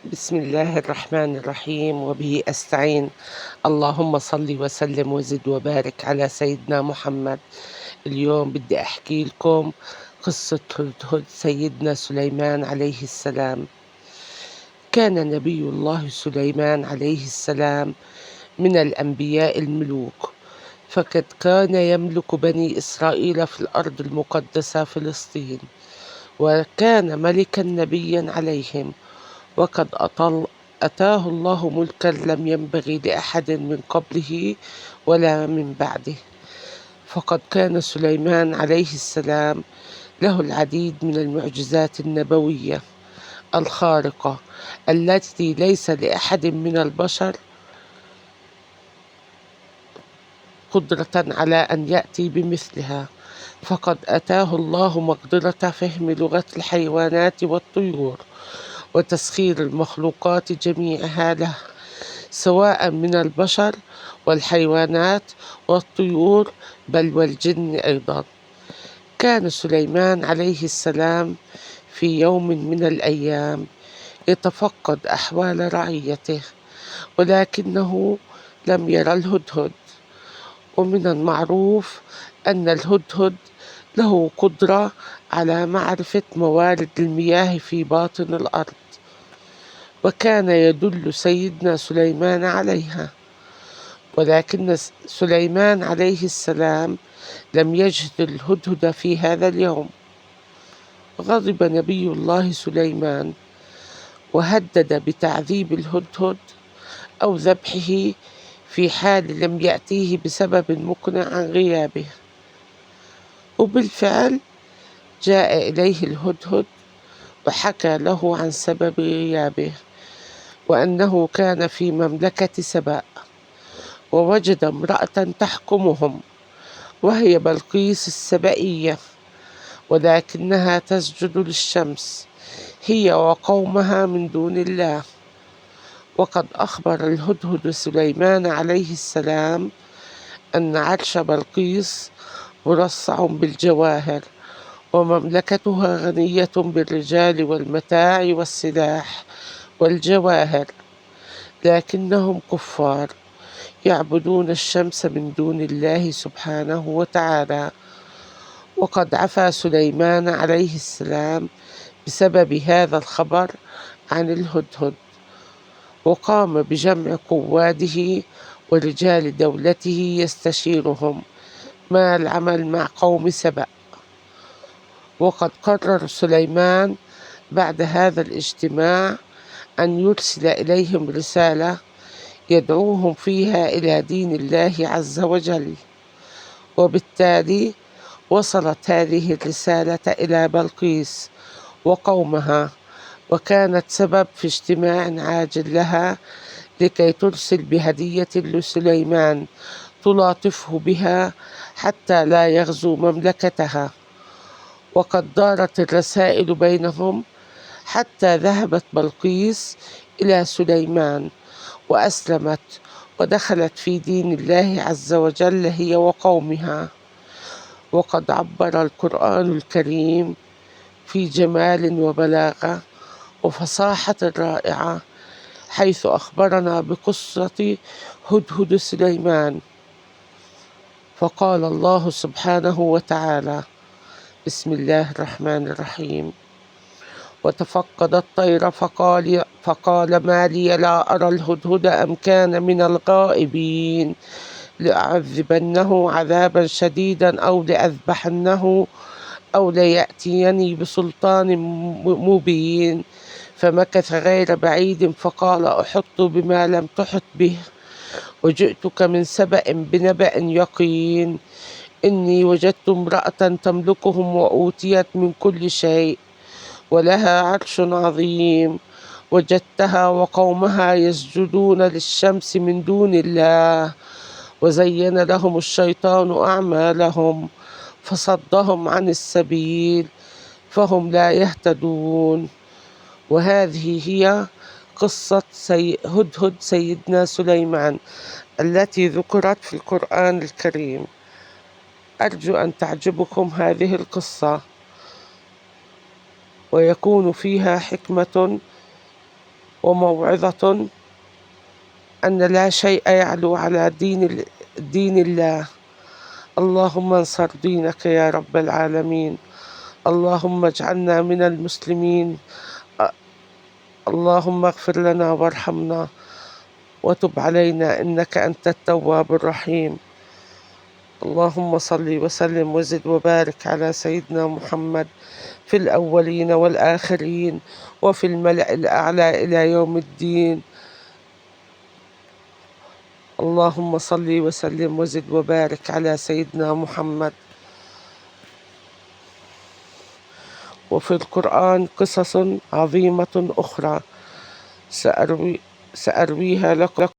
بسم الله الرحمن الرحيم وبه أستعين. اللهم صل وسلم وزد وبارك على سيدنا محمد. اليوم بدي أحكي لكم قصة هدهد سيدنا سليمان عليه السلام. كان نبي الله سليمان عليه السلام من الأنبياء الملوك، فقد كان يملك بني إسرائيل في الأرض المقدسة فلسطين، وكان ملكا نبيا عليهم، وقد أتاه الله ملكا لم ينبغي لأحد من قبله ولا من بعده. فقد كان سليمان عليه السلام له العديد من المعجزات النبوية الخارقة التي ليس لأحد من البشر قدرة على أن يأتي بمثلها. فقد أتاه الله مقدرة فهم لغة الحيوانات والطيور وتسخير المخلوقات جميعها له، سواء من البشر والحيوانات والطيور بل والجن أيضا. كان سليمان عليه السلام في يوم من الأيام يتفقد أحوال رعيته، ولكنه لم يرى الهدهد. ومن المعروف أن الهدهد له قدرة على معرفة موارد المياه في باطن الأرض، وكان يدل سيدنا سليمان عليها، ولكن سليمان عليه السلام لم يجد الهدهد في هذا اليوم. غضب نبي الله سليمان وهدد بتعذيب الهدهد أو ذبحه في حال لم يأتيه بسبب مقنع عن غيابه. وبالفعل جاء إليه الهدهد وحكى له عن سبب غيابه، وأنه كان في مملكة سبأ، ووجد امرأة تحكمهم وهي بلقيس السبئية، ولكنها تسجد للشمس هي وقومها من دون الله. وقد أخبر الهدهد سليمان عليه السلام أن عرش بلقيس مرصع بالجواهر، ومملكتها غنية بالرجال والمتاع والسلاح والجواهر، لكنهم كفار يعبدون الشمس من دون الله سبحانه وتعالى. وقد عفى سليمان عليه السلام بسبب هذا الخبر عن الهدهد، وقام بجمع قواده ورجال دولته يستشيرهم ما العمل مع قوم سبأ. وقد قرر سليمان بعد هذا الاجتماع أن يرسل إليهم رسالة يدعوهم فيها إلى دين الله عز وجل. وبالتالي وصلت هذه الرسالة إلى بلقيس وقومها، وكانت سبب في اجتماع عاجل لها لكي ترسل بهدية لسليمان تلاطفه بها حتى لا يغزو مملكتها. وقد دارت الرسائل بينهم حتى ذهبت بلقيس إلى سليمان وأسلمت ودخلت في دين الله عز وجل هي وقومها. وقد عبر القرآن الكريم في جمال وبلاغة وفصاحة رائعة، حيث أخبرنا بقصة هدهد سليمان. فقال الله سبحانه وتعالى: بسم الله الرحمن الرحيم: وتفقد الطير فقال ما لي لا أرى الهدهد أم كان من الغائبين لأعذبنه عذابا شديدا أو لأذبحنه أو ليأتيني بسلطان مبين. فمكث غير بعيد فقال أحط بما لم تحط به وجئتك من سبأ بنبأ يقين. إني وجدت امرأة تملكهم وأوتيت من كل شيء ولها عرش عظيم، وجدتها وقومها يسجدون للشمس من دون الله، وزين لهم الشيطان أعمالهم فصدهم عن السبيل فهم لا يهتدون. وهذه هي قصة هدهد سيدنا سليمان التي ذكرت في القرآن الكريم. أرجو أن تعجبكم هذه القصة ويكون فيها حكمة وموعظة أن لا شيء يعلو على دين الله. اللهم انصر دينك يا رب العالمين. اللهم اجعلنا من المسلمين. اللهم اغفر لنا وارحمنا وتب علينا إنك أنت التواب الرحيم. اللهم صل وسلم وزد وبارك على سيدنا محمد في الأولين والآخرين وفي الملأ الأعلى إلى يوم الدين. اللهم صل وسلم وزد وبارك على سيدنا محمد. وفي القرآن قصص عظيمة أخرى سأرويها لكم